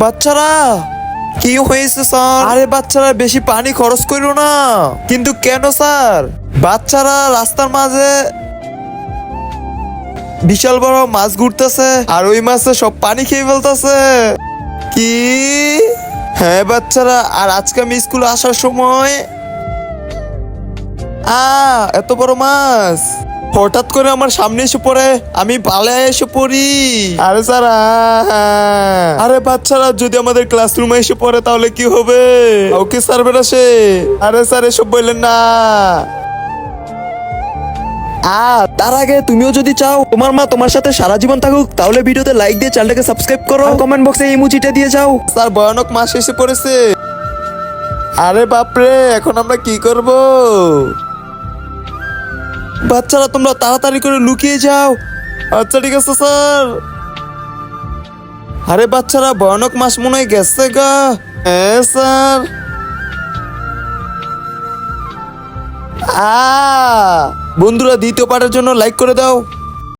বাচ্চারা কি হয়েছে স্যার? আরে বাচ্চারা বেশি পানি খরচ করো না। কিন্তু কেন স্যার? বাচ্চারা রাস্তার মাঝে বিশাল বড় মাছ ঘুরতেছে আর ওই মাছে সব পানি খেয়ে ফেলতেছে। কি? হ্যাঁ বাচ্চারা, আর আজকে আমি স্কুলে আসার সময় এত বড় মাছ হঠাৎ করে আমার সামনে এসে পড়ে, আমি পালায় এসে পড়ি। আরে স্যার আরে বাচ্চারা যদি আমাদের ক্লাসরুমে এসে পড়ে তাহলে কি হবে? ওকে স্যার বেরাসে। আরে স্যার এসব বললেন না। তার আগে তুমিও যদি চাও তোমার মা তোমার সাথে সারা জীবন থাকুক তাহলে ভিডিওতে লাইক দিয়ে চ্যানেলটাকে সাবস্ক্রাইব করো, কমেন্ট বক্সে ইমোজিটা দিয়ে যাও। স্যার ভয়ানক মাস এসে পড়েছে। আরে বাপরে, এখন আমরা কি করব? বাচ্চারা তোমরা তাড়াতাড়ি করে লুকিয়ে যাও। আচ্ছা ঠিক আছে স্যার। আরে বাচ্চারা ভয়ানক মাস মনে হয় গেছে গা। হ্যাঁ স্যার। বন্ধুরা দ্বিতীয় পার্টের জন্য লাইক করে দাও।